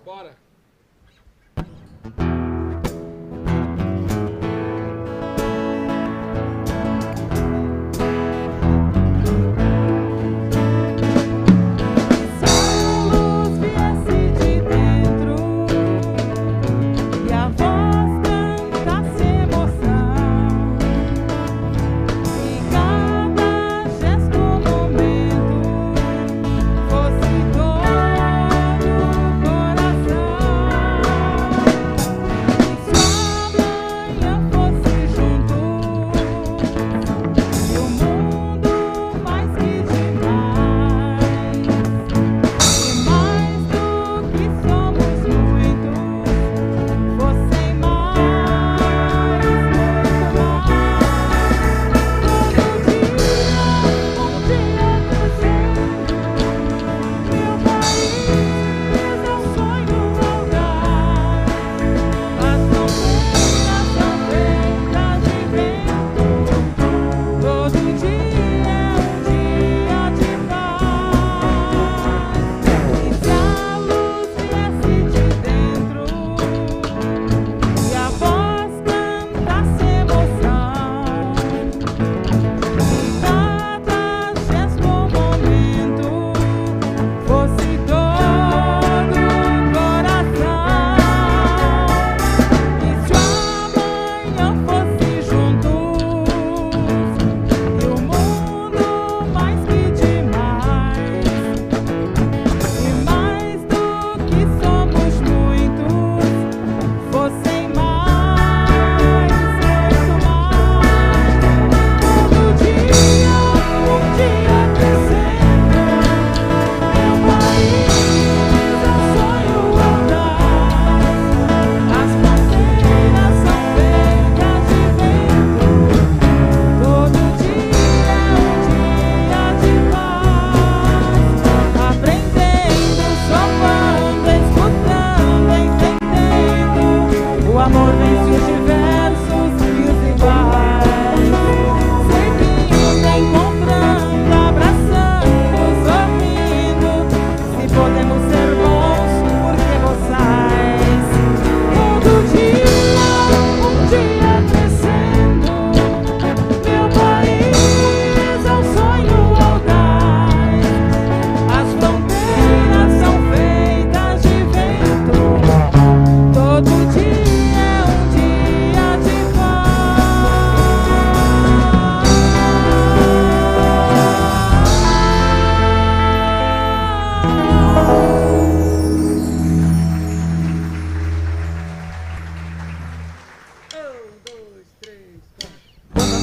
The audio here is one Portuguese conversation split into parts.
Bora.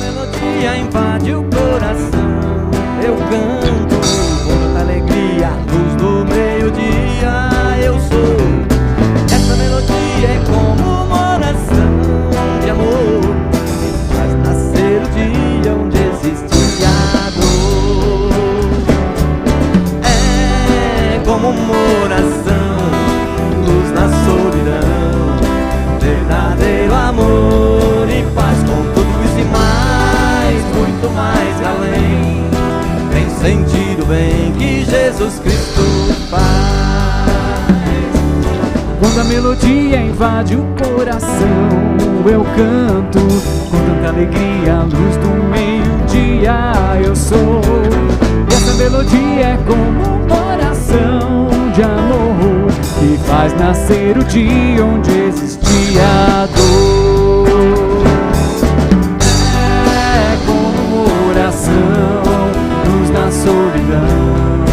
invade o coração. Eu canto com tanta alegria, luz do meio-dia. Eu sou. Essa melodia é como uma oração de amor que faz nascer o dia onde existe a dor. É como uma oração, luz na solidão, verdadeiro amor e paz com tudo isso e mais, muito mais além. Tem sentido bem que Jesus Cristo faz. Quando a melodia invade o coração, eu canto com tanta alegria, a luz do meio-dia. Eu sou. E essa melodia é como uma oração de amor que faz nascer o dia onde existia a dor. É como uma oração, luz na solidão,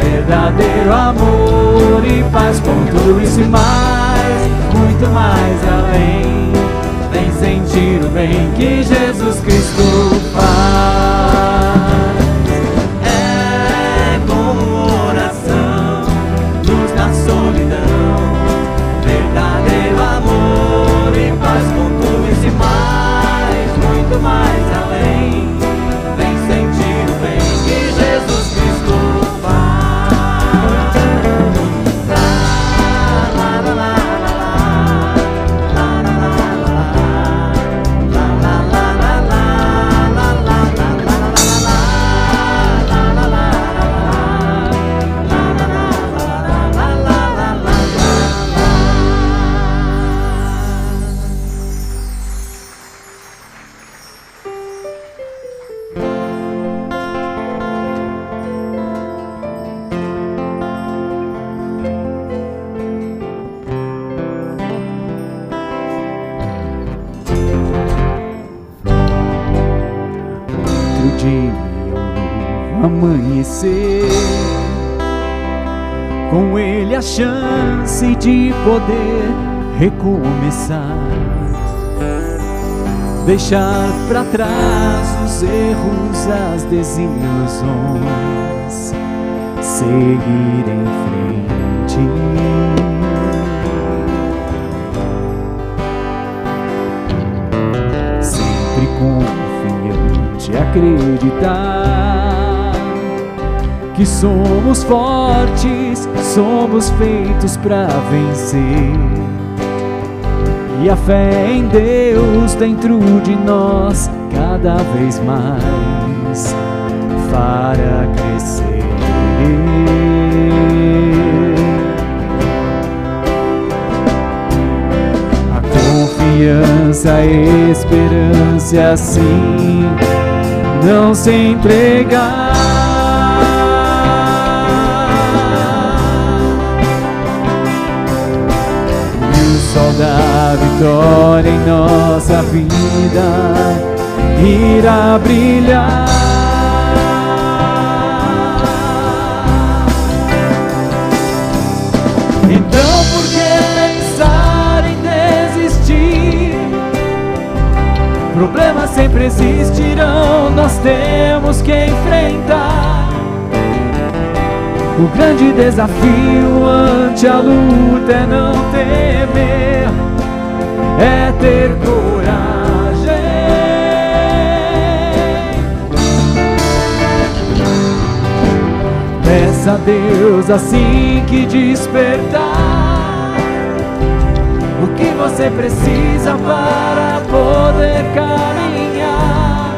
verdadeiro amor e paz com tudo isso e mais, muito mais além. Vem sentir o bem que Jesus Cristo faz. É como uma oração, luz na solidão, verdadeiro amor e paz com tudo isso e mais, muito mais além. Vem sentir o bem que Jesus Cristo faz. La la la la la la la la la la la la la la. amanhecer. Com Ele a chance de poder recomeçar, deixar para trás os erros, as desilusões, seguir em frente. Sempre confiante, acreditar que somos fortes, somos feitos para vencer. E a fé em Deus dentro de nós cada vez mais fará crescer. A confiança, a esperança, assim, não se entregar. Sol da vitória em nossa vida irá brilhar. Então por que pensar em desistir? Problemas sempre existirão, nós temos que enfrentar. O grande desafio ante a luta é não temer, é ter coragem. Peça a Deus assim que despertar o que você precisa para poder caminhar,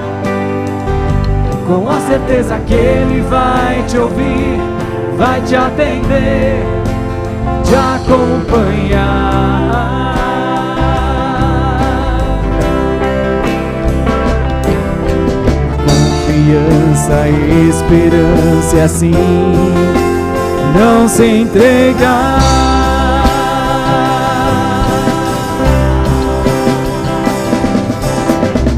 com a certeza que Ele vai te ouvir, vai te atender, te acompanhar. Confiança e esperança, assim, não se entregar.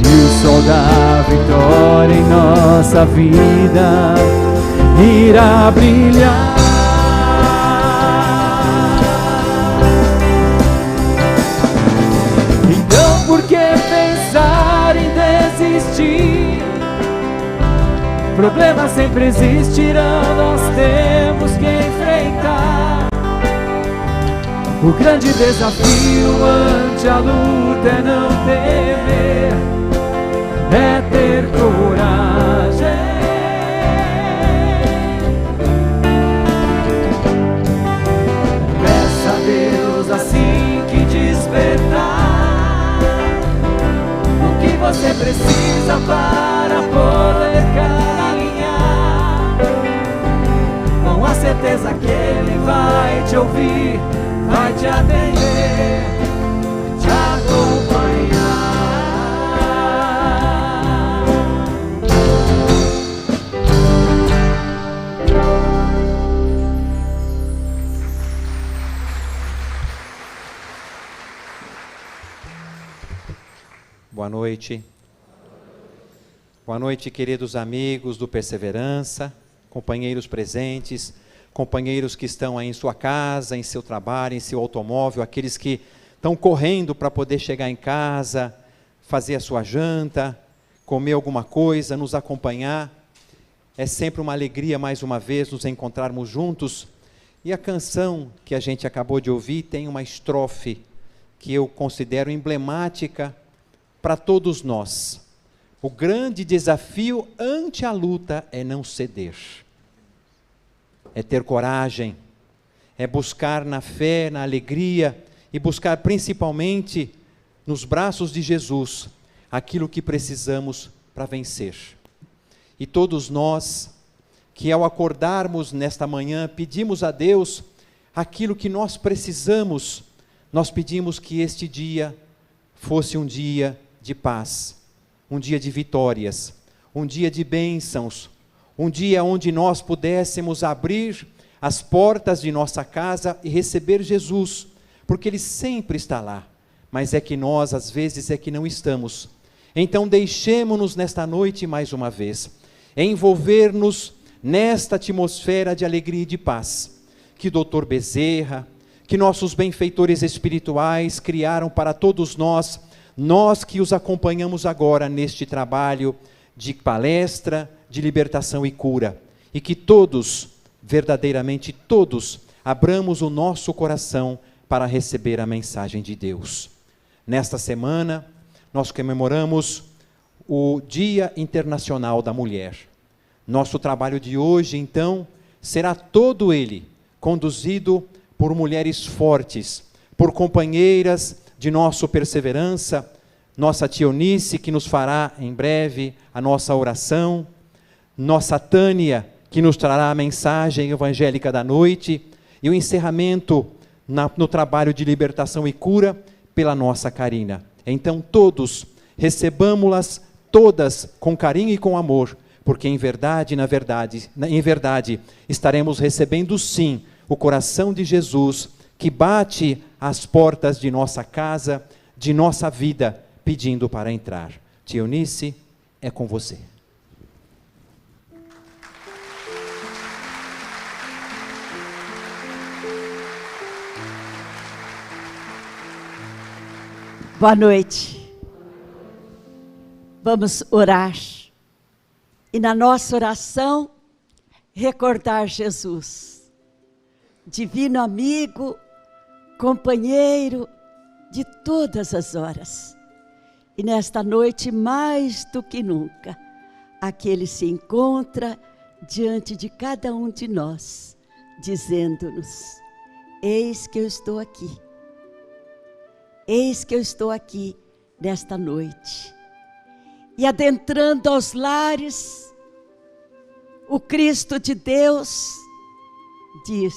E o sol da vitória em nossa vida irá brilhar. Então por que pensar em desistir? Problemas sempre existirão, nós temos que enfrentar. O grande desafio ante a luta é não temer, é ter coragem. Assim que despertar o que você precisa para poder caminhar, com a certeza que Ele vai te ouvir, vai te atender, te acompanhar. Boa noite. Boa noite, queridos amigos do Perseverança, companheiros presentes, companheiros que estão aí em sua casa, em seu trabalho, em seu automóvel, aqueles que estão correndo para poder chegar em casa, fazer a sua janta, comer alguma coisa, nos acompanhar. É sempre uma alegria, mais uma vez, nos encontrarmos juntos. E a canção que a gente acabou de ouvir tem uma estrofe que eu considero emblemática para todos nós. O grande desafio ante a luta é não ceder, é ter coragem, é buscar na fé, na alegria e buscar principalmente nos braços de Jesus aquilo que precisamos para vencer. E todos nós que ao acordarmos nesta manhã pedimos a Deus aquilo que nós precisamos, nós pedimos que este dia fosse um dia de paz, um dia de vitórias, um dia de bênçãos, um dia onde nós pudéssemos abrir as portas de nossa casa e receber Jesus, porque Ele sempre está lá, mas é que nós às vezes é que não estamos. Então deixemo-nos nesta noite mais uma vez, envolver-nos nesta atmosfera de alegria e de paz, que Dr. Bezerra, que nossos benfeitores espirituais criaram para todos nós, nós que os acompanhamos agora neste trabalho de palestra, de libertação e cura, e que todos, verdadeiramente todos, abramos o nosso coração para receber a mensagem de Deus. Nesta semana, nós comemoramos o Dia Internacional da Mulher. Nosso trabalho de hoje, então, será todo ele conduzido por mulheres fortes, por companheiras de nossa perseverança, nossa tia Eunice, que nos fará em breve a nossa oração, nossa Tânia, que nos trará a mensagem evangélica da noite, e o encerramento no trabalho de libertação e cura pela nossa Karina. Então todos, recebamos-las todas com carinho e com amor, porque em verdade, em verdade, estaremos recebendo sim o coração de Jesus, que bate às portas de nossa casa, de nossa vida, pedindo para entrar. Tia Eunice, é com você. Boa noite. Vamos orar. E na nossa oração, recordar Jesus, divino amigo, companheiro de todas as horas. E nesta noite, mais do que nunca, aquele se encontra diante de cada um de nós, dizendo-nos: eis que eu estou aqui. Eis que eu estou aqui nesta noite. E adentrando aos lares, o Cristo de Deus diz: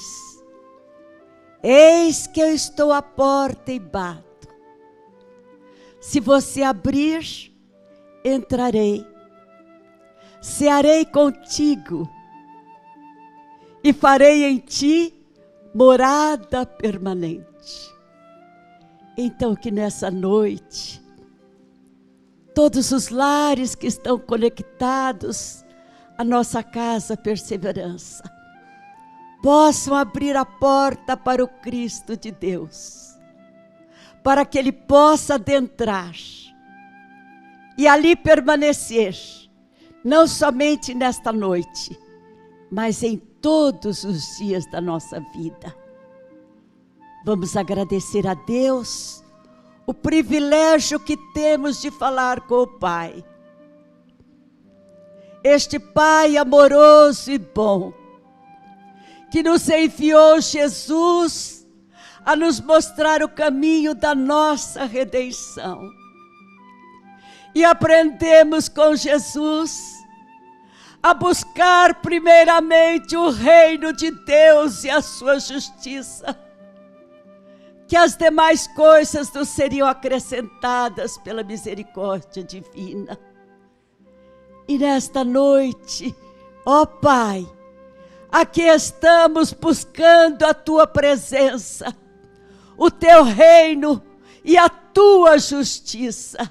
eis que eu estou à porta e bato. Se você abrir, entrarei, cearei contigo e farei em ti morada permanente. Então que nessa noite, todos os lares que estão conectados à nossa casa Perseverança, possam abrir a porta para o Cristo de Deus, para que Ele possa adentrar e ali permanecer, não somente nesta noite, mas em todos os dias da nossa vida. Vamos agradecer a Deus o privilégio que temos de falar com o Pai. Este Pai amoroso e bom, que nos enviou Jesus a nos mostrar o caminho da nossa redenção. E aprendemos com Jesus a buscar primeiramente o reino de Deus e a sua justiça, que as demais coisas nos seriam acrescentadas pela misericórdia divina. E nesta noite, ó Pai, aqui estamos buscando a Tua presença, o Teu reino e a Tua justiça,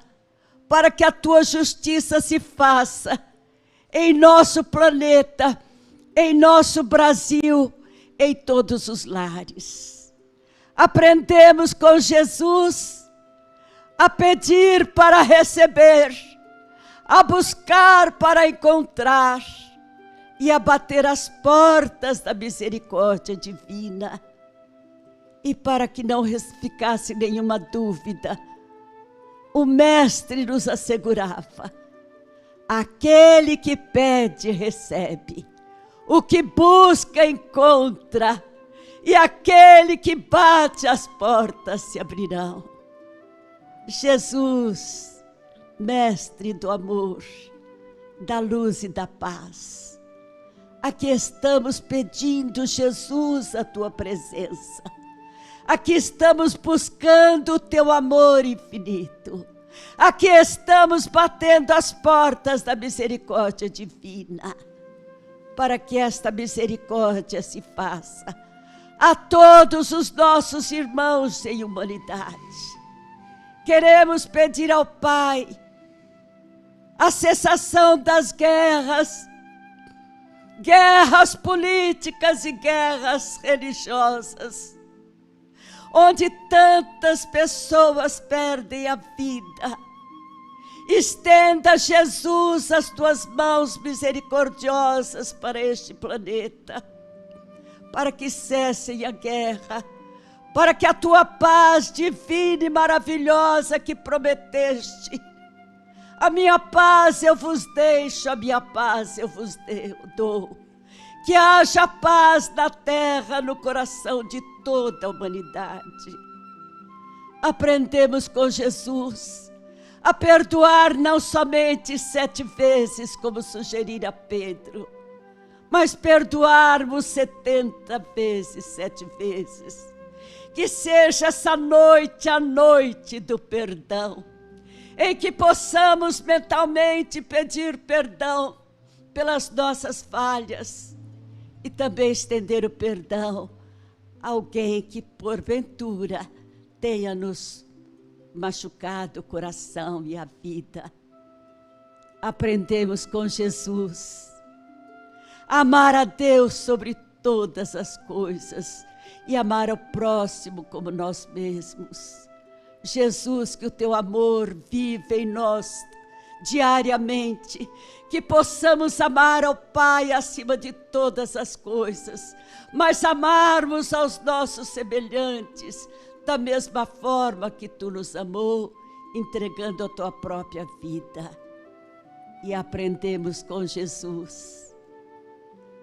para que a Tua justiça se faça em nosso planeta, em nosso Brasil, em todos os lares. Aprendemos com Jesus a pedir para receber, a buscar para encontrar e a bater as portas da misericórdia divina. E para que não ficasse nenhuma dúvida, o Mestre nos assegurava: aquele que pede, recebe, o que busca, encontra, e aquele que bate, as portas se abrirão. Jesus, Mestre do amor, da luz e da paz, aqui estamos pedindo, Jesus, a Tua presença. Aqui estamos buscando o Teu amor infinito. Aqui estamos batendo as portas da misericórdia divina, para que esta misericórdia se faça a todos os nossos irmãos em humanidade. Queremos pedir ao Pai a cessação das guerras, guerras políticas e guerras religiosas, onde tantas pessoas perdem a vida. Estenda, Jesus, as tuas mãos misericordiosas para este planeta, para que cesse a guerra, para que a tua paz divina e maravilhosa que prometeste, a minha paz eu vos deixo, a minha paz eu vos dou, que haja paz na terra, no coração de toda a humanidade. Aprendemos com Jesus a perdoar não somente 7 vezes, como sugerira Pedro, mas perdoarmos 70 vezes, 7 vezes. Que seja essa noite a noite do perdão, em que possamos mentalmente pedir perdão pelas nossas falhas e também estender o perdão a alguém que porventura tenha nos machucado o coração e a vida. Aprendemos com Jesus a amar a Deus sobre todas as coisas e amar ao próximo como nós mesmos. Jesus, que o teu amor vive em nós diariamente, que possamos amar ao Pai acima de todas as coisas, mas amarmos aos nossos semelhantes da mesma forma que tu nos amou, entregando a tua própria vida. E aprendemos com Jesus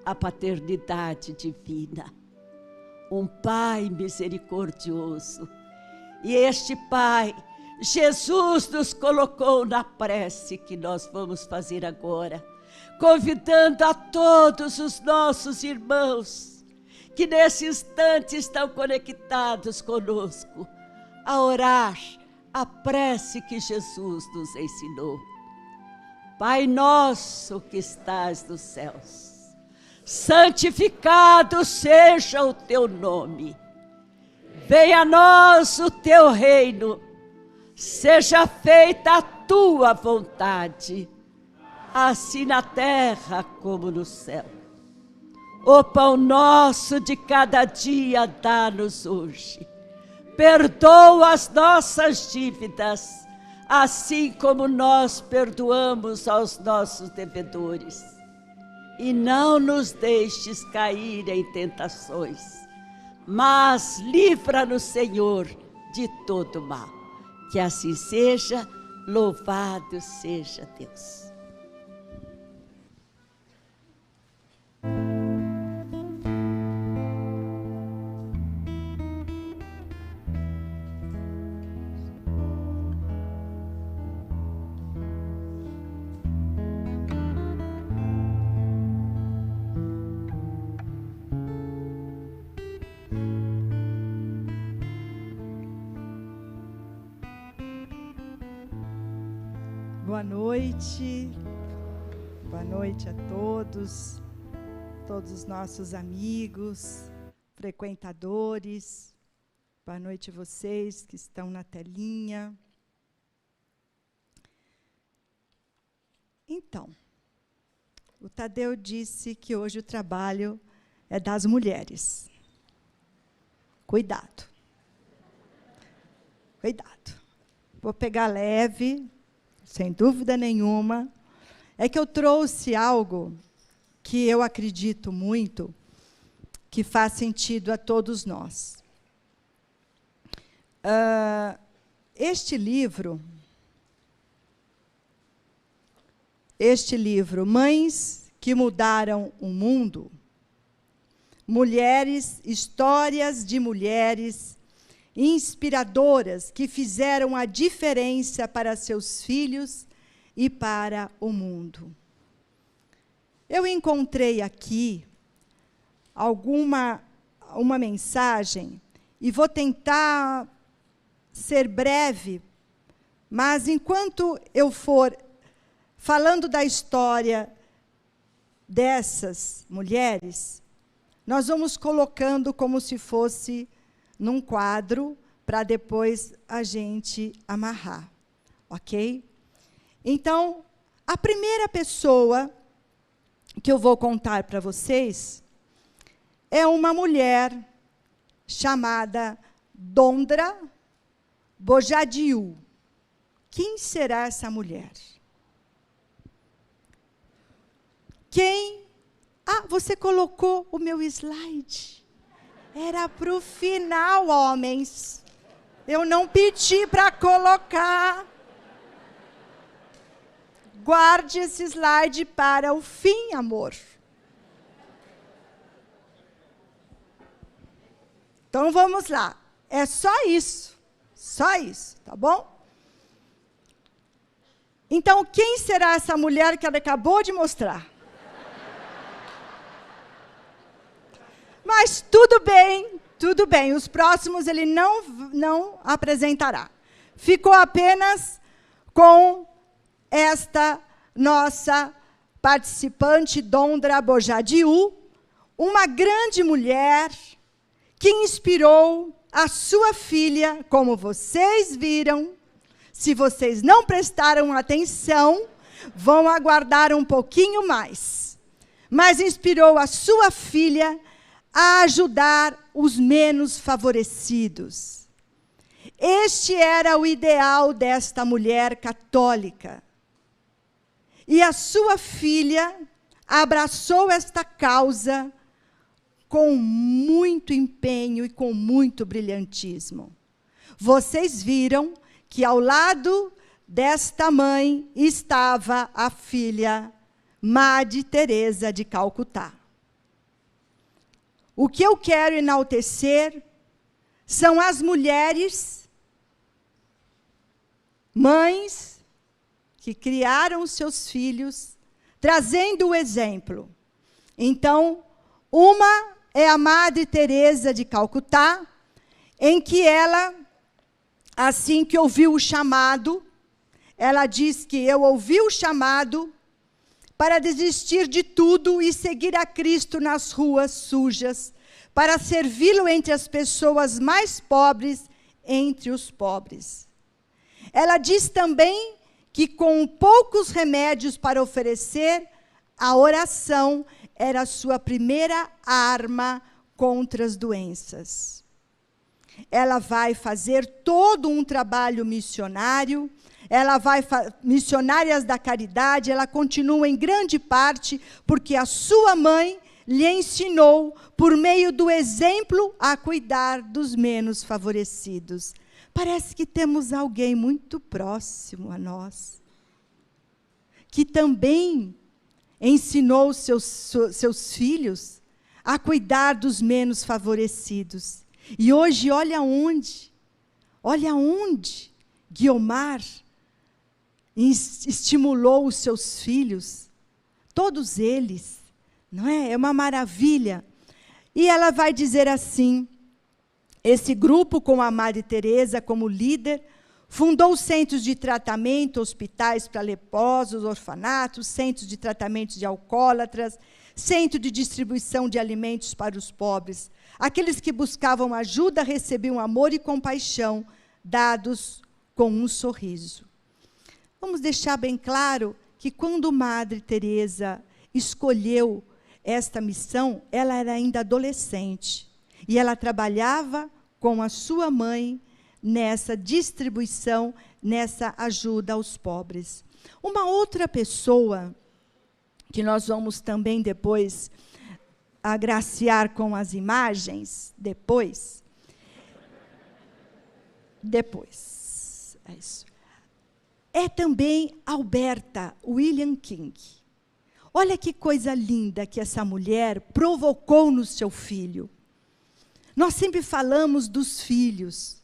a paternidade divina, um Pai misericordioso. E este Pai, Jesus, nos colocou na prece que nós vamos fazer agora, convidando a todos os nossos irmãos que nesse instante estão conectados conosco a orar a prece que Jesus nos ensinou. Pai nosso que estás nos céus, santificado seja o teu nome. Venha a nós o teu reino, seja feita a tua vontade, assim na terra como no céu. O pão nosso de cada dia dá-nos hoje. Perdoa as nossas dívidas, assim como nós perdoamos aos nossos devedores. E não nos deixes cair em tentações, mas livra-nos, Senhor, de todo mal. Que assim seja, louvado seja Deus. Boa noite a todos os nossos amigos, frequentadores. Boa noite a vocês que estão na telinha. Então, o Tadeu disse que hoje o trabalho é das mulheres. Cuidado. Cuidado. Vou pegar leve, sem dúvida nenhuma. É que eu trouxe algo que eu acredito muito, que faz sentido a todos nós. Este livro, Mães que Mudaram o Mundo, mulheres, histórias de mulheres inspiradoras que fizeram a diferença para seus filhos e para o mundo. Eu encontrei aqui uma mensagem e vou tentar ser breve, mas enquanto eu for falando da história dessas mulheres, nós vamos colocando como se fosse num quadro para depois a gente amarrar, ok? Então, a primeira pessoa que eu vou contar para vocês é uma mulher chamada Dondra Bojadiu. Quem será essa mulher? Quem? Ah, você colocou o meu slide. Era para o final, homens. Eu não pedi para colocar. Guarde esse slide para o fim, amor. Então, vamos lá. É só isso. Só isso, tá bom? Então, quem será essa mulher que ela acabou de mostrar? Mas tudo bem, tudo bem. Os próximos ele não apresentará. Ficou apenas com esta nossa participante, Dondra Bojadiu, uma grande mulher que inspirou a sua filha, como vocês viram. Se vocês não prestaram atenção, vão aguardar um pouquinho mais. Mas inspirou a sua filha a ajudar os menos favorecidos. Este era o ideal desta mulher católica. E a sua filha abraçou esta causa com muito empenho e com muito brilhantismo. Vocês viram que ao lado desta mãe estava a filha Madre Teresa de Calcutá. O que eu quero enaltecer são as mulheres, mães, que criaram seus filhos, trazendo o exemplo. Então, uma é a Madre Teresa de Calcutá, em que ela, assim que ouviu o chamado, ela diz que eu ouvi o chamado para desistir de tudo e seguir a Cristo nas ruas sujas, para servi-lo entre as pessoas mais pobres, entre os pobres. Ela diz também que com poucos remédios para oferecer, a oração era a sua primeira arma contra as doenças. Ela vai fazer todo um trabalho missionário, missionárias da caridade, ela continua em grande parte porque a sua mãe lhe ensinou, por meio do exemplo, a cuidar dos menos favorecidos. Parece que temos alguém muito próximo a nós, que também ensinou seus filhos a cuidar dos menos favorecidos. E hoje, olha onde Guiomar estimulou os seus filhos, todos eles, não é? É uma maravilha. E ela vai dizer assim, esse grupo, com a Madre Teresa como líder, fundou centros de tratamento, hospitais para leprosos, orfanatos, centros de tratamento de alcoólatras, centro de distribuição de alimentos para os pobres. Aqueles que buscavam ajuda recebiam amor e compaixão, dados com um sorriso. Vamos deixar bem claro que quando Madre Teresa escolheu esta missão, ela era ainda adolescente. E ela trabalhava com a sua mãe nessa distribuição, nessa ajuda aos pobres. Uma outra pessoa, que nós vamos também depois agraciar com as imagens, depois, é isso. É também Alberta William King. Olha que coisa linda que essa mulher provocou no seu filho. Nós sempre falamos dos filhos,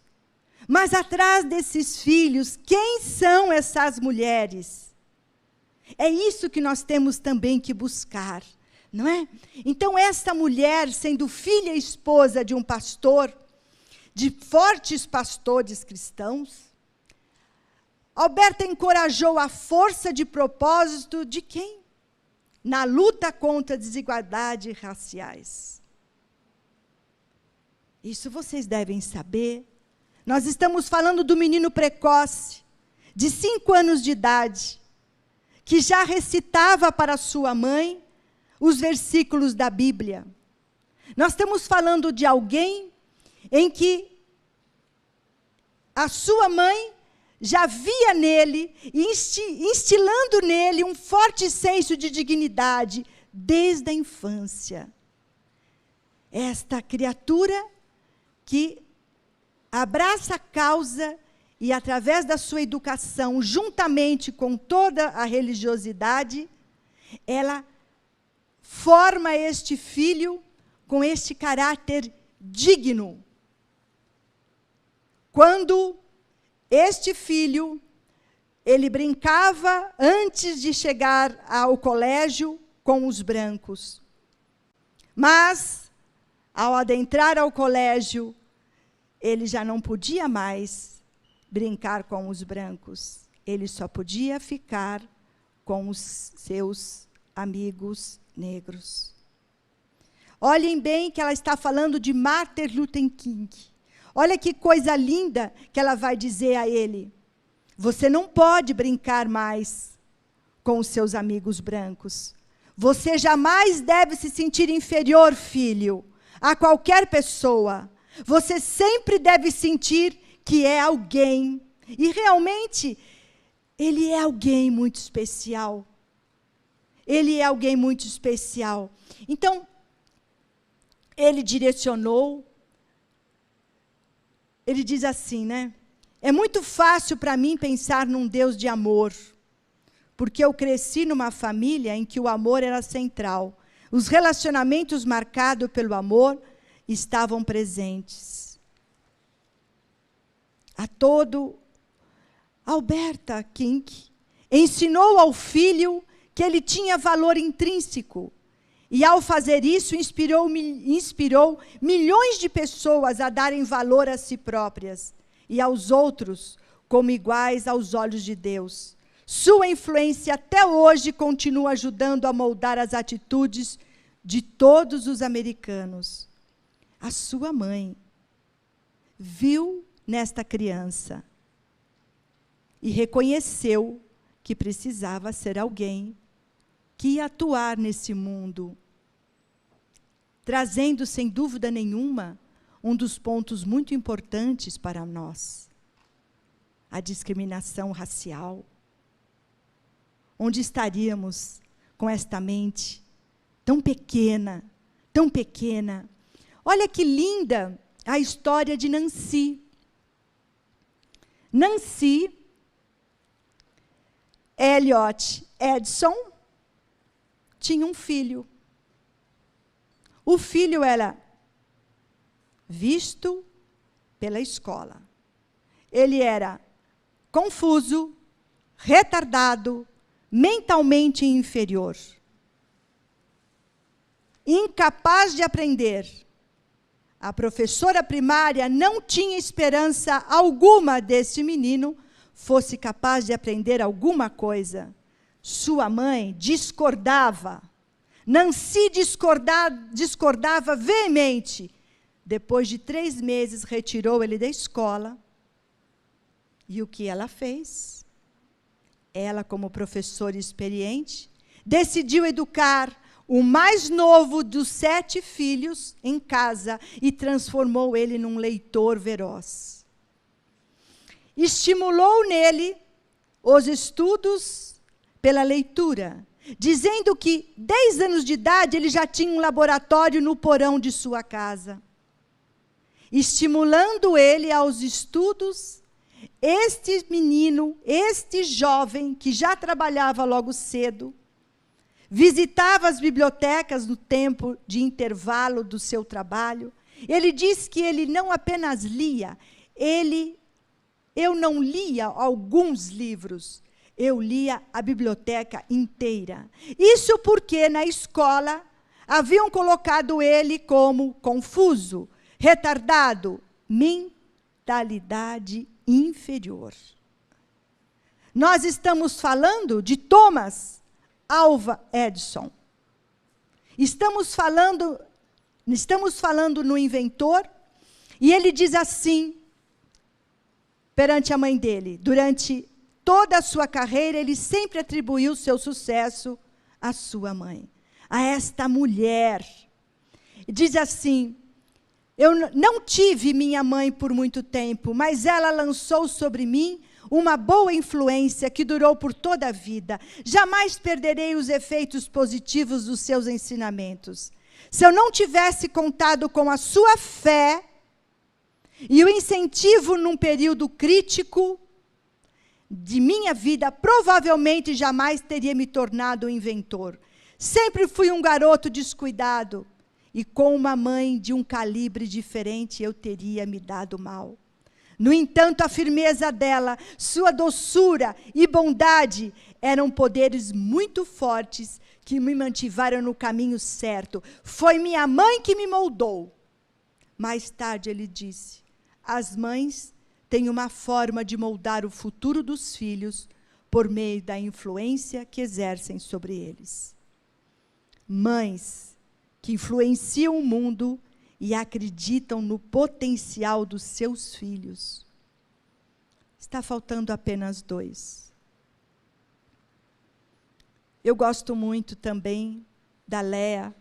mas atrás desses filhos, quem são essas mulheres? É isso que nós temos também que buscar, não é? Então, esta mulher, sendo filha e esposa de um pastor, de fortes pastores cristãos, Alberta encorajou a força de propósito de quem? Na luta contra a desigualdade raciais. Isso vocês devem saber. Nós estamos falando do menino precoce, de 5 anos de idade, que já recitava para sua mãe os versículos da Bíblia. Nós estamos falando de alguém em que a sua mãe já via nele, instilando nele um forte senso de dignidade desde a infância. Esta criatura que abraça a causa e, através da sua educação, juntamente com toda a religiosidade, ela forma este filho com este caráter digno. Quando este filho, ele brincava antes de chegar ao colégio com os brancos. Mas, ao adentrar ao colégio, ele já não podia mais brincar com os brancos. Ele só podia ficar com os seus amigos negros. Olhem bem que ela está falando de Martin Luther King. Olha que coisa linda que ela vai dizer a ele. Você não pode brincar mais com os seus amigos brancos. Você jamais deve se sentir inferior, filho, a qualquer pessoa. Você sempre deve sentir que é alguém. E realmente, ele é alguém muito especial. Ele é alguém muito especial. Então, ele direcionou. Ele diz assim, né? É muito fácil para mim pensar num Deus de amor, porque eu cresci numa família em que o amor era central. Os relacionamentos marcados pelo amor estavam presentes. Alberta King ensinou ao filho que ele tinha valor intrínseco. E, ao fazer isso, inspirou milhões de pessoas a darem valor a si próprias e aos outros como iguais aos olhos de Deus. Sua influência até hoje continua ajudando a moldar as atitudes de todos os americanos. A sua mãe viu nesta criança e reconheceu que precisava ser alguém que ia atuar nesse mundo, trazendo, sem dúvida nenhuma, um dos pontos muito importantes para nós, a discriminação racial. Onde estaríamos com esta mente tão pequena, tão pequena? Olha que linda a história de Nancy. Nancy Elliot Edson tinha um filho. O filho era visto pela escola. Ele era confuso, retardado, mentalmente inferior, incapaz de aprender. A professora primária não tinha esperança alguma desse menino fosse capaz de aprender alguma coisa. Sua mãe discordava. Nancy discordava veemente. Depois de 3 meses, retirou ele da escola. E o que ela fez? Ela, como professora experiente, decidiu educar o mais novo dos 7 filhos em casa e transformou ele num leitor veloz. Estimulou nele os estudos pela leitura, dizendo que, 10 anos de idade, ele já tinha um laboratório no porão de sua casa. Estimulando ele aos estudos, este menino, este jovem, que já trabalhava logo cedo, visitava as bibliotecas no tempo de intervalo do seu trabalho. Ele diz que ele não apenas lia, eu não lia alguns livros, eu lia a biblioteca inteira. Isso porque na escola haviam colocado ele como confuso, retardado, mentalidade inferior. Nós estamos falando de Thomas Alva Edison. Estamos falando no inventor, e ele diz assim, perante a mãe dele, durante toda a sua carreira, ele sempre atribuiu seu sucesso à sua mãe. a esta mulher. Diz assim: eu não tive minha mãe por muito tempo, mas ela lançou sobre mim uma boa influência que durou por toda a vida. Jamais perderei os efeitos positivos dos seus ensinamentos. Se eu não tivesse contado com a sua fé e o incentivo num período crítico de minha vida, provavelmente jamais teria me tornado um inventor. Sempre fui um garoto descuidado, e com uma mãe de um calibre diferente, eu teria me dado mal. No entanto, a firmeza dela, sua doçura e bondade eram poderes muito fortes que me mantiveram no caminho certo. Foi minha mãe que me moldou. Mais tarde ele disse: as mães têm uma forma de moldar o futuro dos filhos por meio da influência que exercem sobre eles. Mães que influenciam o mundo e acreditam no potencial dos seus filhos. Está faltando apenas 2. Eu gosto muito também da Léa.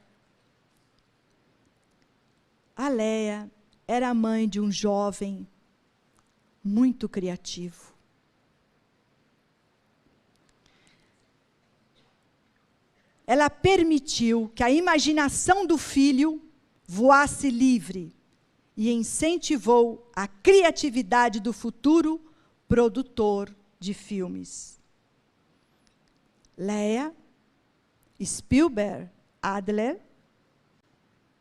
A Léa era a mãe de um jovem muito criativo. Ela permitiu que a imaginação do filho voasse livre e incentivou a criatividade do futuro produtor de filmes. Léa Spielberg Adler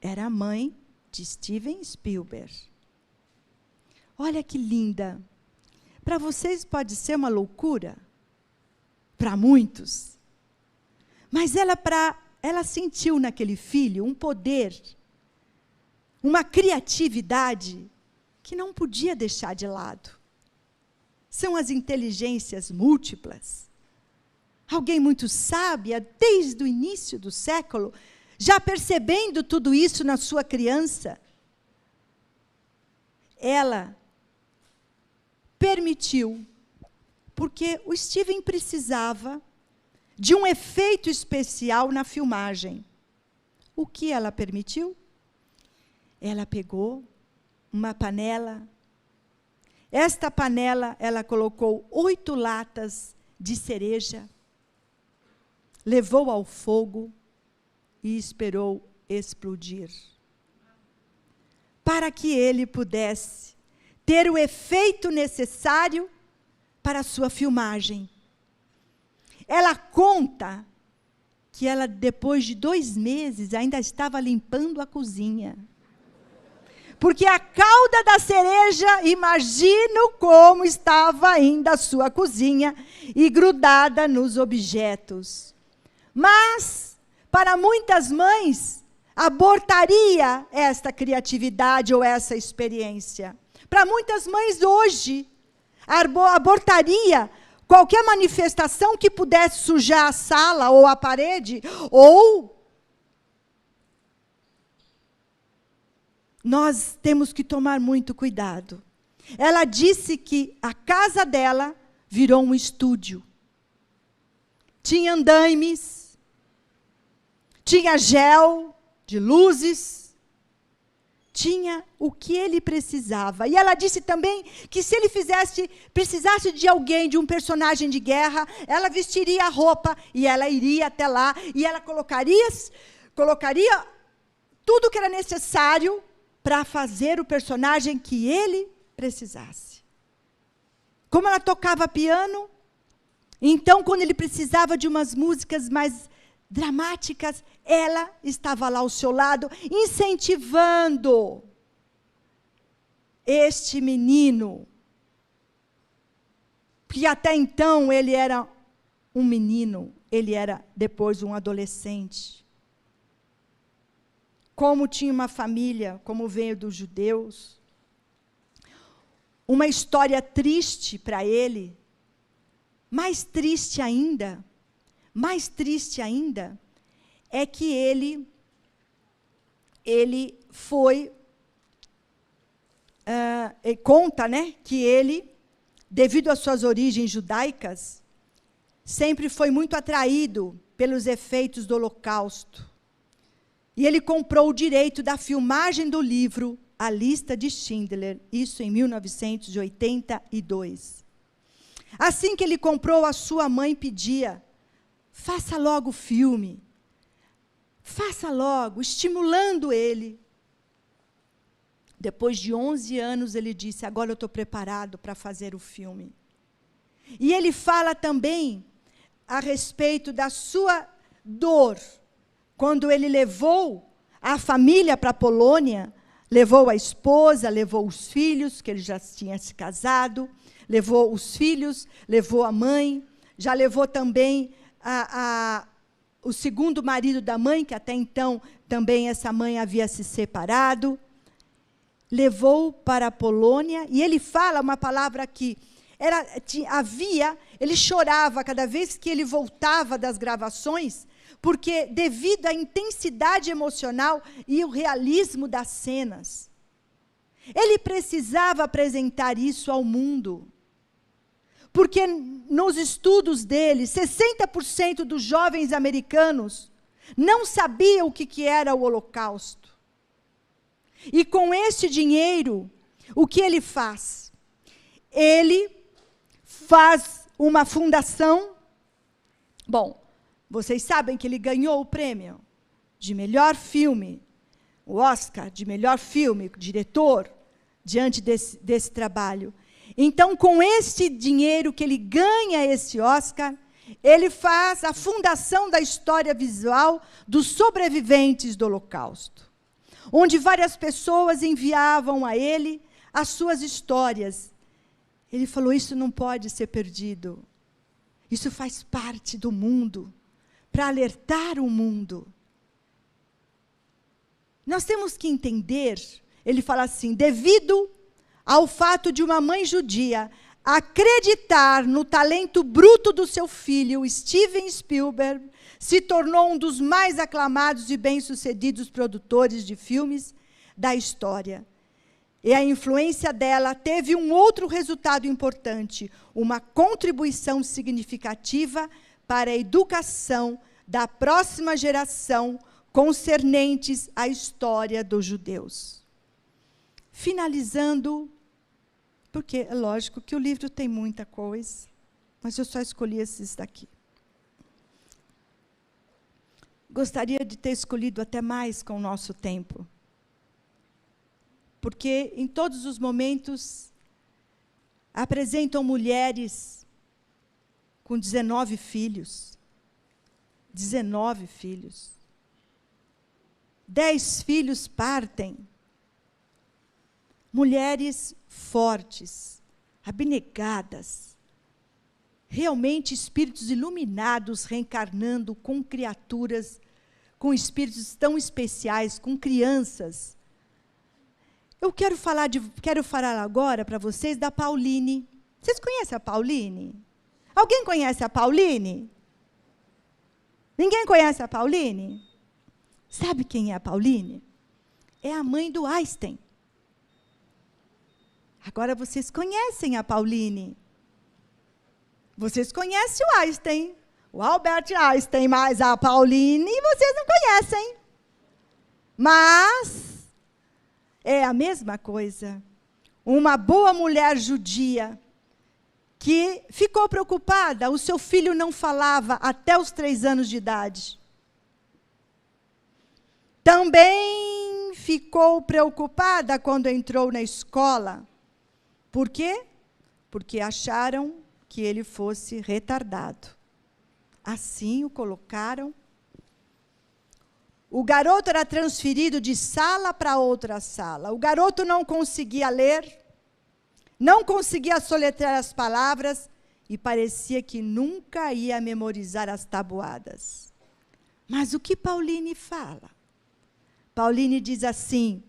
era a mãe de Steven Spielberg. Olha que linda. Para vocês pode ser uma loucura, para muitos. Mas ela sentiu naquele filho um poder, uma criatividade que não podia deixar de lado. São as inteligências múltiplas. Alguém muito sábia, desde o início do século, já percebendo tudo isso na sua criança, ela permitiu, porque o Steven precisava de um efeito especial na filmagem. O que ela permitiu? Ela pegou uma panela. Esta panela, ela colocou 8 latas de cereja, levou ao fogo e esperou explodir, para que ele pudesse ter o efeito necessário para a sua filmagem. Ela conta que ela, depois de 2 meses, ainda estava limpando a cozinha. Porque a cauda da cereja, imagino como estava ainda a sua cozinha, e grudada nos objetos. Mas, para muitas mães, abortaria esta criatividade ou essa experiência. Para muitas mães hoje, abortaria qualquer manifestação que pudesse sujar a sala ou a parede, ou nós temos que tomar muito cuidado. Ela disse que a casa dela virou um estúdio. Tinha andaimes, tinha gel de luzes, tinha o que ele precisava. E ela disse também que se ele precisasse de alguém, de um personagem de guerra, ela vestiria a roupa e ela iria até lá e ela colocaria tudo que era necessário para fazer o personagem que ele precisasse. Como ela tocava piano, então, quando ele precisava de umas músicas mais dramáticas, ela estava lá ao seu lado, incentivando este menino, que até então ele era um menino, ele era depois um adolescente. Como tinha uma família, como veio dos judeus, uma história triste para ele. Mais triste ainda é que ele foi, conta, né, que ele, devido às suas origens judaicas, sempre foi muito atraído pelos efeitos do Holocausto. E ele comprou o direito da filmagem do livro A Lista de Schindler, isso em 1982. Assim que ele comprou, a sua mãe pedia: faça logo o filme. Faça logo, estimulando ele. Depois de 11 anos, ele disse: agora eu estou preparado para fazer o filme. E ele fala também a respeito da sua dor, quando ele levou a família para a Polônia, levou a esposa, levou os filhos, que ele já tinha se casado, levou os filhos, levou a mãe, já levou também o segundo marido da mãe, que até então também essa mãe havia se separado, levou para a Polônia, e ele fala uma palavra que ele chorava cada vez que ele voltava das gravações, porque devido à intensidade emocional e o realismo das cenas, ele precisava apresentar isso ao mundo. Porque nos estudos dele, 60% dos jovens americanos não sabiam o que era o Holocausto. E com esse dinheiro, o que ele faz? Ele faz uma fundação. Bom, vocês sabem que ele ganhou o prêmio de melhor filme, o Oscar de melhor filme, diretor, diante desse trabalho. Então, com esse dinheiro que ele ganha esse Oscar, ele faz a fundação da história visual dos sobreviventes do Holocausto, onde várias pessoas enviavam a ele as suas histórias. Ele falou: isso não pode ser perdido. Isso faz parte do mundo, para alertar o mundo. Nós temos que entender, ele fala assim, devido ao fato de uma mãe judia acreditar no talento bruto do seu filho, Steven Spielberg se tornou um dos mais aclamados e bem-sucedidos produtores de filmes da história. E a influência dela teve um outro resultado importante, uma contribuição significativa para a educação da próxima geração concernentes à história dos judeus. Finalizando, porque é lógico que o livro tem muita coisa, mas eu só escolhi esses daqui. Gostaria de ter escolhido até mais com o nosso tempo, porque em todos os momentos apresentam mulheres com 19 filhos. 19 filhos. 10 filhos partem. Mulheres fortes, abnegadas, realmente espíritos iluminados reencarnando com criaturas, com espíritos tão especiais, com crianças. Eu quero falar agora para vocês da Pauline. Vocês conhecem a Pauline? Alguém conhece a Pauline? Ninguém conhece a Pauline? Sabe quem é a Pauline? É a mãe do Einstein. Agora vocês conhecem a Pauline. Vocês conhecem o Einstein, o Albert Einstein, mas a Pauline vocês não conhecem. Mas é a mesma coisa. Uma boa mulher judia que ficou preocupada, o seu filho não falava até os 3 anos de idade. Também ficou preocupada quando entrou na escola. Por quê? Porque acharam que ele fosse retardado. Assim o colocaram. O garoto era transferido de sala para outra sala. O garoto não conseguia ler, não conseguia soletrar as palavras e parecia que nunca ia memorizar as tabuadas. Mas o que Pauline fala? Pauline diz assim: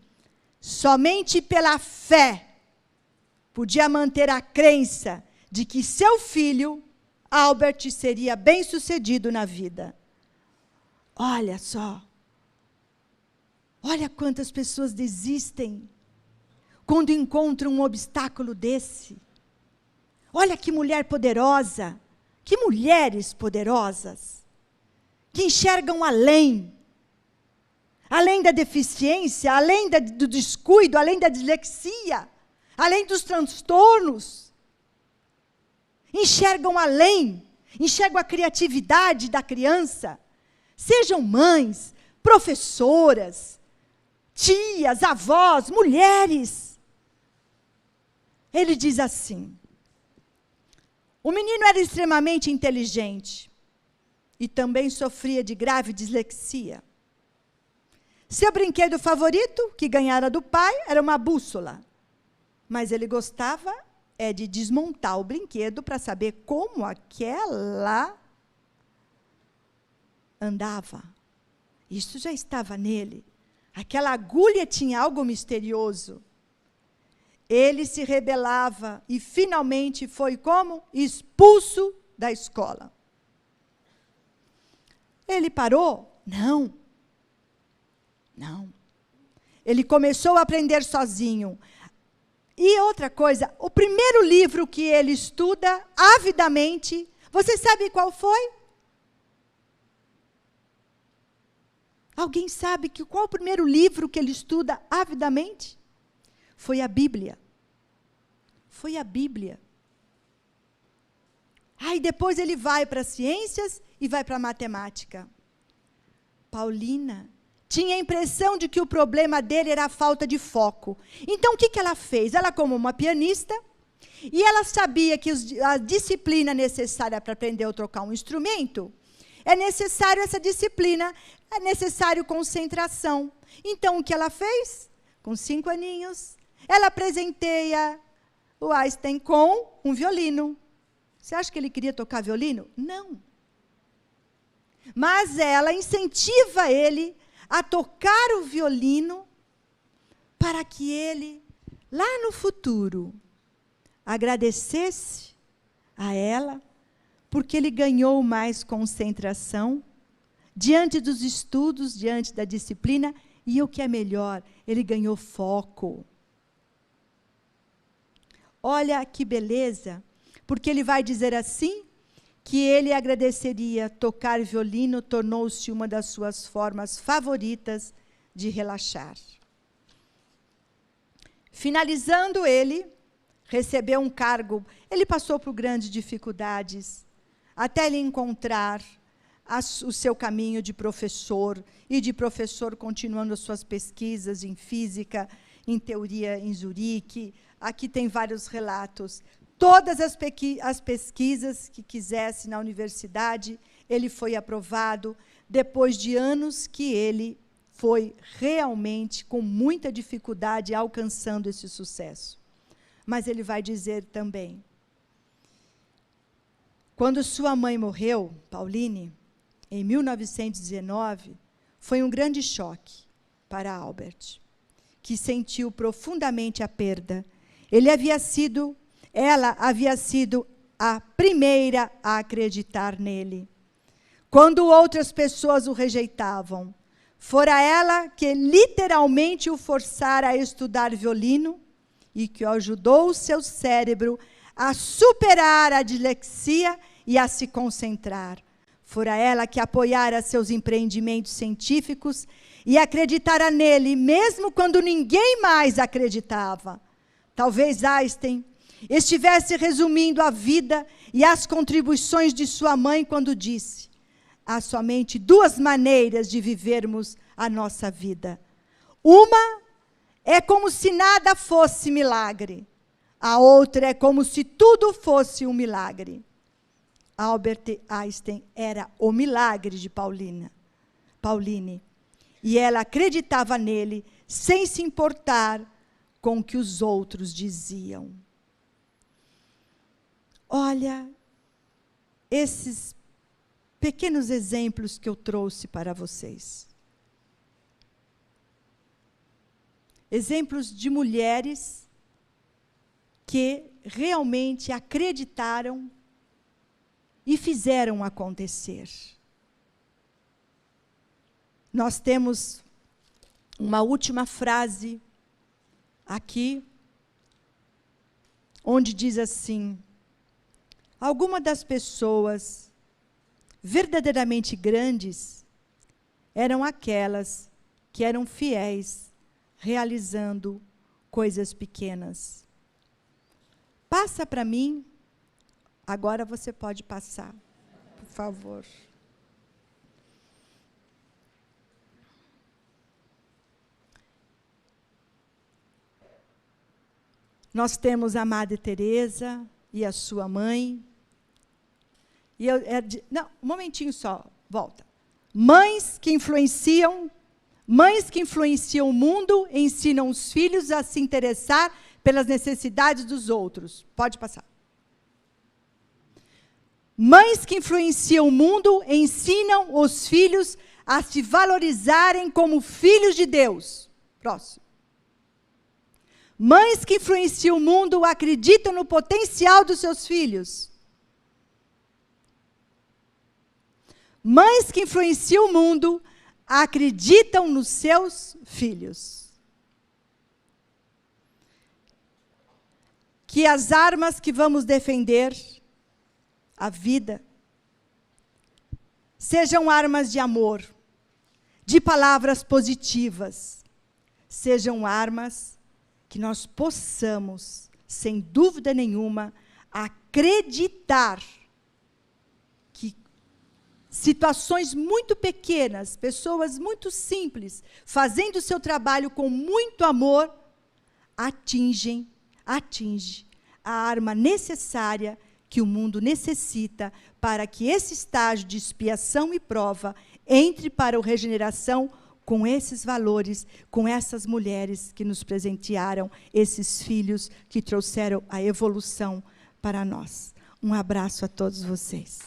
somente pela fé podia manter a crença de que seu filho, Albert, seria bem-sucedido na vida. Olha só. Olha quantas pessoas desistem quando encontram um obstáculo desse. Olha que mulher poderosa, que mulheres poderosas, que enxergam além. além da deficiência, além do descuido, além da dislexia, além dos transtornos. Enxergam além, enxergam a criatividade da criança. Sejam mães, professoras, tias, avós, mulheres. Ele diz assim: o menino era extremamente inteligente e também sofria de grave dislexia. Seu brinquedo favorito, que ganhara do pai, era uma bússola. Mas ele gostava de desmontar o brinquedo para saber como aquela andava. Isso já estava nele. Aquela agulha tinha algo misterioso. Ele se rebelava e finalmente foi como? Expulso da escola. Ele parou? Não. Não. Ele começou a aprender sozinho. E outra coisa, o primeiro livro que ele estuda avidamente, você sabe qual foi? Alguém sabe qual o primeiro livro que ele estuda avidamente? Foi a Bíblia. Foi a Bíblia. Aí depois ele vai para as ciências e vai para a matemática. Paulina tinha a impressão de que o problema dele era a falta de foco. Então, o que ela fez? Ela, como uma pianista, e ela sabia que a disciplina necessária para aprender a tocar um instrumento, é necessário essa disciplina, é necessário concentração. Então, o que ela fez? Com 5 aninhos, ela presenteia o Einstein com um violino. Você acha que ele queria tocar violino? Não. Mas ela incentiva ele a tocar o violino para que ele, lá no futuro, agradecesse a ela, porque ele ganhou mais concentração diante dos estudos, diante da disciplina, e o que é melhor, ele ganhou foco. Olha que beleza, porque ele vai dizer assim, que ele agradeceria tocar violino, tornou-se uma das suas formas favoritas de relaxar. Finalizando, ele recebeu um cargo, ele passou por grandes dificuldades, até ele encontrar o seu caminho de professor, e de professor continuando as suas pesquisas em física, em teoria em Zurique. Aqui tem vários relatos. Todas as pesquisas que quisesse na universidade, ele foi aprovado, depois de anos que ele foi realmente, com muita dificuldade, alcançando esse sucesso. Mas ele vai dizer também, quando sua mãe morreu, Pauline, em 1919, foi um grande choque para Albert, que sentiu profundamente a perda. Ela havia sido a primeira a acreditar nele. Quando outras pessoas o rejeitavam, fora ela que literalmente o forçara a estudar violino e que ajudou o seu cérebro a superar a dislexia e a se concentrar. Fora ela que apoiara seus empreendimentos científicos e acreditara nele, mesmo quando ninguém mais acreditava. Talvez Einstein estivesse resumindo a vida e as contribuições de sua mãe quando disse: há somente 2 maneiras de vivermos a nossa vida. Uma é como se nada fosse milagre. A outra é como se tudo fosse um milagre. Albert Einstein era o milagre de Pauline. E ela acreditava nele, sem se importar com o que os outros diziam. Olha, esses pequenos exemplos que eu trouxe para vocês. Exemplos de mulheres que realmente acreditaram e fizeram acontecer. Nós temos uma última frase aqui, onde diz assim: algumas das pessoas verdadeiramente grandes eram aquelas que eram fiéis, realizando coisas pequenas. Passa para mim. Agora você pode passar, por favor. Nós temos a Madre Teresa e a sua mãe. E não, um momentinho só, volta. Mães que influenciam o mundo, ensinam os filhos a se interessar pelas necessidades dos outros. Pode passar. Mães que influenciam o mundo, ensinam os filhos a se valorizarem como filhos de Deus. Próximo. Mães que influenciam o mundo acreditam no potencial dos seus filhos. Mães que influenciam o mundo acreditam nos seus filhos. Que as armas que vamos defender, a vida, sejam armas de amor, de palavras positivas, sejam armas que nós possamos, sem dúvida nenhuma, acreditar que situações muito pequenas, pessoas muito simples, fazendo o seu trabalho com muito amor, atinge a arma necessária que o mundo necessita para que esse estágio de expiação e prova entre para a regeneração com esses valores, com essas mulheres que nos presentearam, esses filhos que trouxeram a evolução para nós. Um abraço a todos vocês.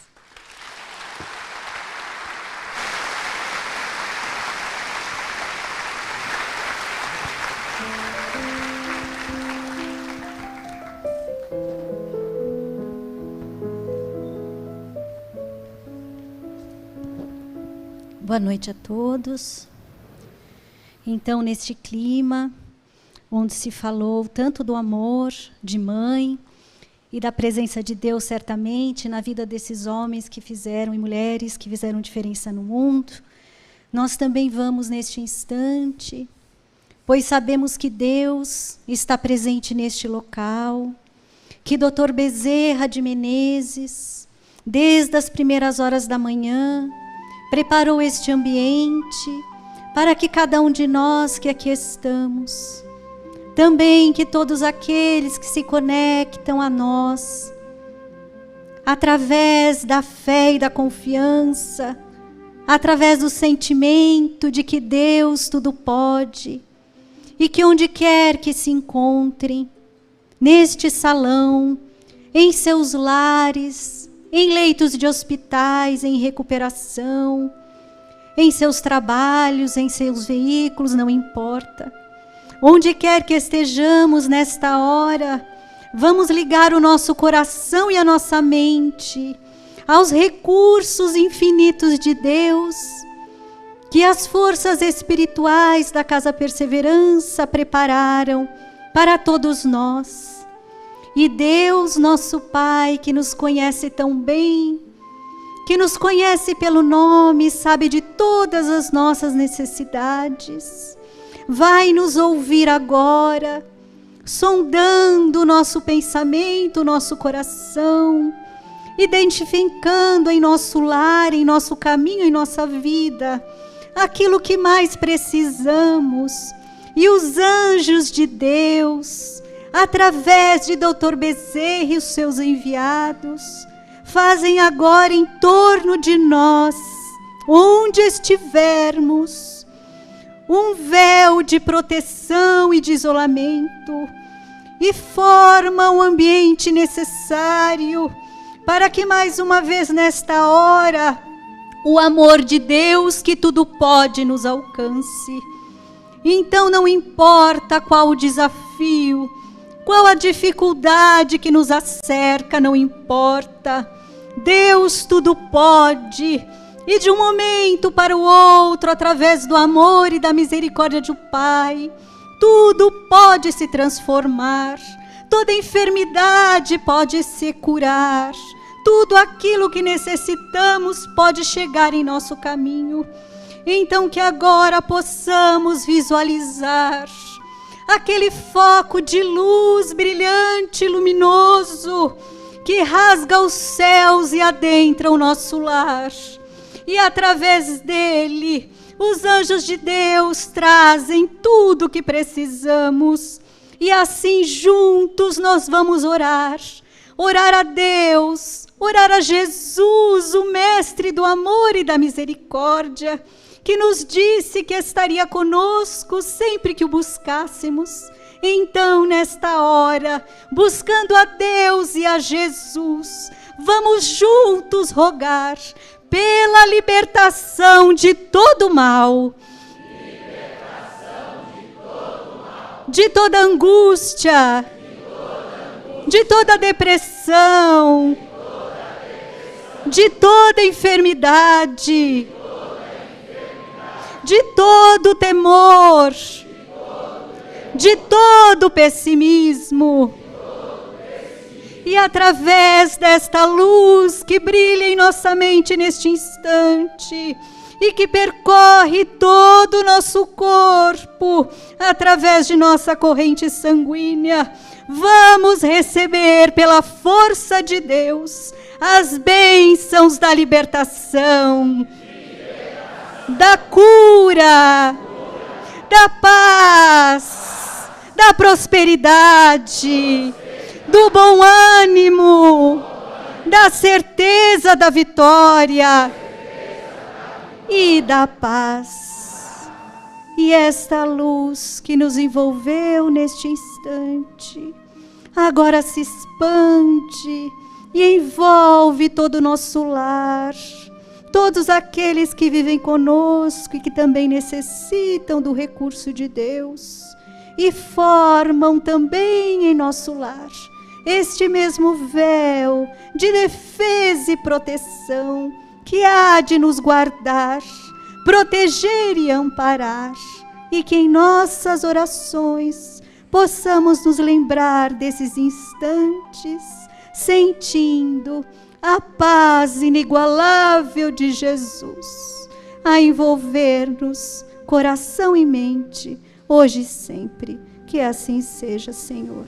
Boa noite a todos. Então, neste clima, onde se falou tanto do amor de mãe e da presença de Deus, certamente, na vida desses homens que fizeram, e mulheres que fizeram diferença no mundo, nós também vamos neste instante, pois sabemos que Deus está presente neste local, que Dr. Bezerra de Menezes, desde as primeiras horas da manhã, preparou este ambiente para que cada um de nós que aqui estamos, também que todos aqueles que se conectam a nós, através da fé e da confiança, através do sentimento de que Deus tudo pode, e que onde quer que se encontrem, neste salão, em seus lares, em leitos de hospitais, em recuperação, em seus trabalhos, em seus veículos, não importa. Onde quer que estejamos nesta hora, vamos ligar o nosso coração e a nossa mente aos recursos infinitos de Deus, que as forças espirituais da Casa Perseverança prepararam para todos nós. E Deus, nosso Pai, que nos conhece tão bem, que nos conhece pelo nome, sabe de todas as nossas necessidades, vai nos ouvir agora, sondando o nosso pensamento, o nosso coração, identificando em nosso lar, em nosso caminho, em nossa vida, aquilo que mais precisamos. E os anjos de Deus, através de Dr. Bezerra e os seus enviados, fazem agora em torno de nós, onde estivermos, um véu de proteção e de isolamento, e formam o ambiente necessário para que mais uma vez nesta hora, o amor de Deus que tudo pode nos alcance. Então não importa qual o desafio, qual a dificuldade que nos acerca, não importa. Deus tudo pode, e de um momento para o outro, através do amor e da misericórdia de um Pai, tudo pode se transformar, toda enfermidade pode se curar, tudo aquilo que necessitamos pode chegar em nosso caminho. Então que agora possamos visualizar aquele foco de luz brilhante e luminoso que rasga os céus e adentra o nosso lar. E através dele, os anjos de Deus trazem tudo o que precisamos. E assim juntos nós vamos orar. Orar a Deus, orar a Jesus, o Mestre do amor e da misericórdia, que nos disse que estaria conosco sempre que o buscássemos. Então, nesta hora, buscando a Deus e a Jesus, vamos juntos rogar pela libertação de todo mal, de toda angústia, de toda depressão, de toda enfermidade, de todo temor, de todo pessimismo. E através desta luz que brilha em nossa mente neste instante e que percorre todo o nosso corpo através de nossa corrente sanguínea, vamos receber pela força de Deus as bênçãos da libertação, da cura, da paz, da prosperidade, do bom ânimo, da certeza da vitória e da paz. E esta luz que nos envolveu neste instante, agora se expande e envolve todo o nosso lar, todos aqueles que vivem conosco e que também necessitam do recurso de Deus, e formam também em nosso lar este mesmo véu de defesa e proteção que há de nos guardar, proteger e amparar, e que em nossas orações possamos nos lembrar desses instantes, sentindo a paz inigualável de Jesus a envolver-nos, coração e mente, hoje e sempre. Que assim seja, Senhor.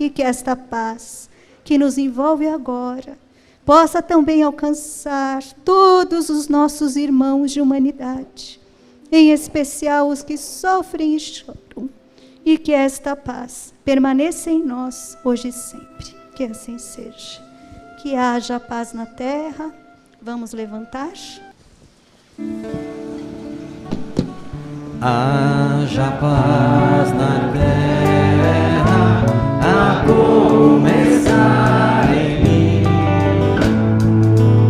E que esta paz que nos envolve agora possa também alcançar todos os nossos irmãos de humanidade, em especial os que sofrem e choram. E que esta paz permaneça em nós hoje e sempre. Que assim seja. Que haja paz na terra. Vamos levantar. Haja paz na terra, a começar em mim.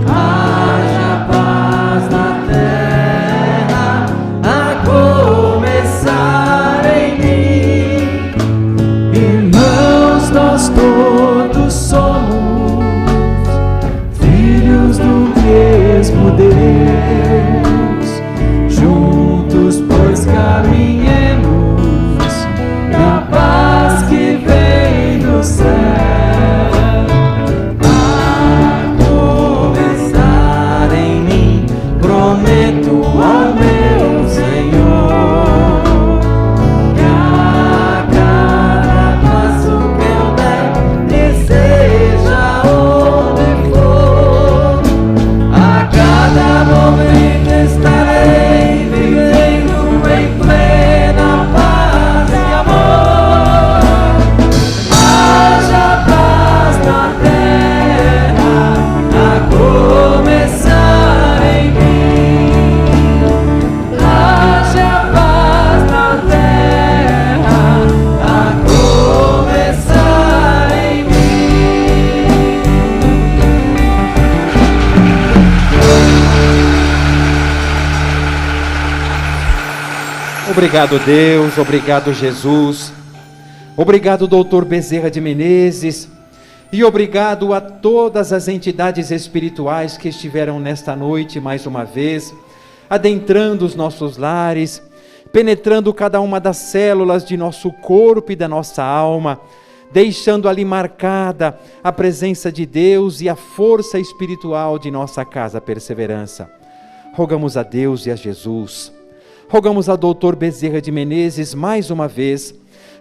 Haja paz na terra, a começar em mim. Irmãos, nós todos somos filhos do mesmo Deus. Juntos, pois caminhemos na paz que vem do céu. A começar em mim, prometo ao meu Senhor que a cada passo que eu der, e seja onde for, a cada momento estarei vivendo em plena paz e amor. Haja paz na terra, a começar em mim. Haja paz na terra, a começar em mim. Obrigado, Deus, obrigado, Jesus, obrigado, doutor Bezerra de Menezes, e obrigado a todas as entidades espirituais que estiveram nesta noite mais uma vez, adentrando os nossos lares, penetrando cada uma das células de nosso corpo e da nossa alma, deixando ali marcada a presença de Deus e a força espiritual de nossa casa Perseverança. rogamos a Deus e a Jesus, rogamos a doutor Bezerra de Menezes mais uma vez,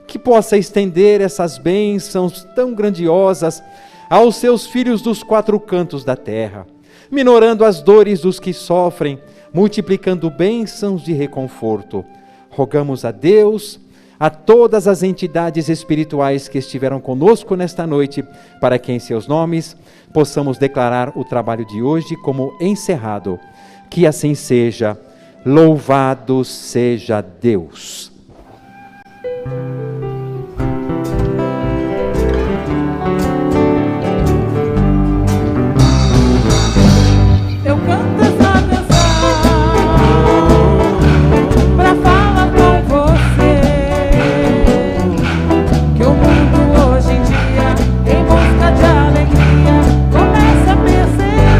que possa estender essas bênçãos tão grandiosas aos seus filhos dos quatro cantos da terra, minorando as dores dos que sofrem, multiplicando bênçãos de reconforto. Rogamos a Deus, a todas as entidades espirituais que estiveram conosco nesta noite, para que em seus nomes possamos declarar o trabalho de hoje como encerrado. Que assim seja. Louvado seja Deus. Eu canto essa canção pra falar com você que o mundo hoje em dia, em busca de alegria, começa a perceber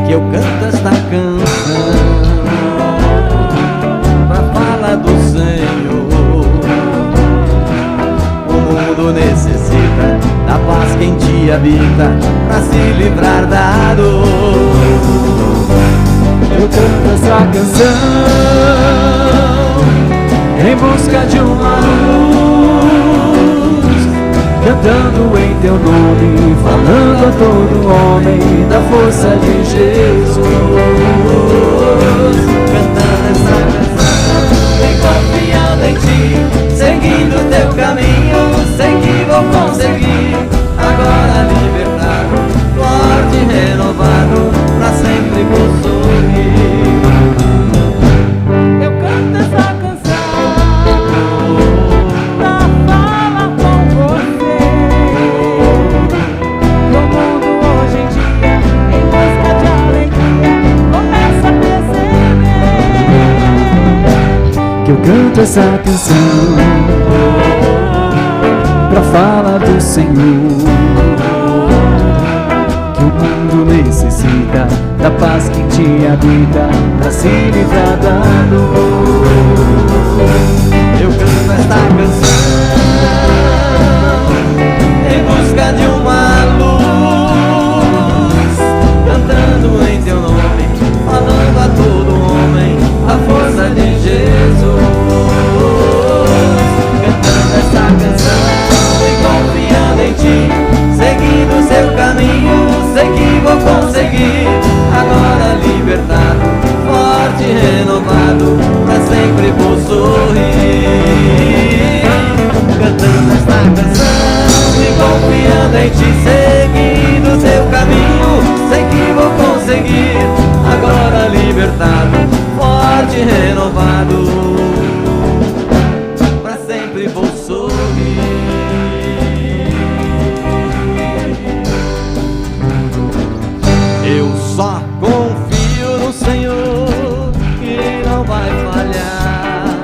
Que eu canto esta canção pra falar do Senhor. O mundo necessita da paz que em ti habita, pra se livrar da dor. Eu canto essa canção em busca de uma luz, cantando em teu nome, falando a todo homem da força de Jesus. Cantando essa canção e confiando em ti, seguindo teu caminho, sei que vou conseguir. Agora libertado, forte e renovado, pra sempre vou sorrir. Eu canto essa canção pra falar com você que o mundo hoje em dia, em busca de alegria, começa a perceber. Que eu canto essa canção pra falar do Senhor, que o mundo necessita da paz que te habita, pra se livrar da dor. Eu canto esta canção em busca de uma luz, cantando em teu nome, falando a todo homem a força de Jesus. Cantando esta canção e confiando em ti, seguindo o seu caminho, sei que vou conseguir. Agora libertado, forte e renovado, pra sempre vou sorrir. Cantando esta canção e confiando em ti, seguindo o seu caminho, sei que vou conseguir. Agora libertado, forte e renovado, pra sempre vou sorrir. Eu só confio no Senhor, que Ele não vai falhar.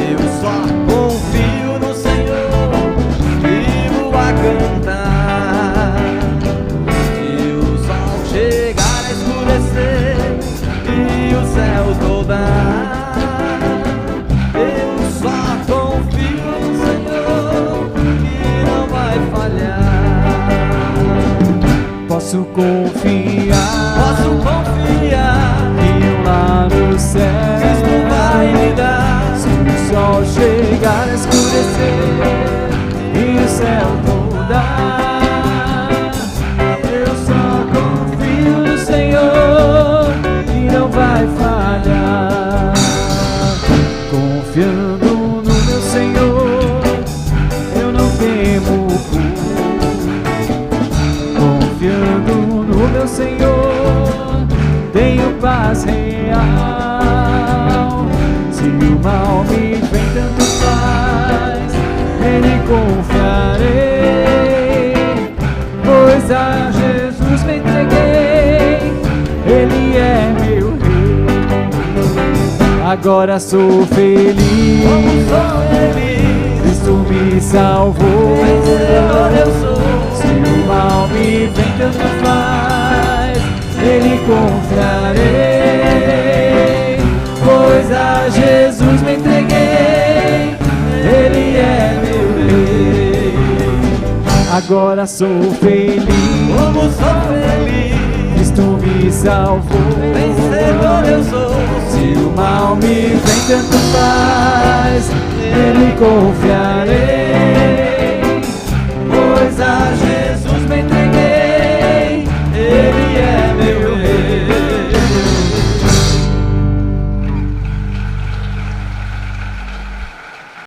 Eu só confio no Senhor, vivo a cantar. Se o sol chegar a escurecer e o céu toldar, eu só confio no Senhor, que não vai falhar. Posso confiar Que lá no céu Cristo vai me dar. se o sol chegar a escurecer e o céu mudar. Eu só confio no Senhor e não vai falhar. Confiando no meu Senhor, eu não temo. Confiando no meu Senhor, tenho paz real. Se o mal me vem, tanto faz, nele confiarei, pois a Jesus me entreguei, Ele é meu Rei. Agora sou feliz, Cristo me salvou. Vencedor eu sou. Se o mal me vem, tanto faz, nele confiarei, pois a Jesus me entreguei, Ele é meu Rei. Agora sou feliz, Como sou feliz, me salvou. Vencedor eu sou. Se o mal me vem, tanto faz, nele confiarei.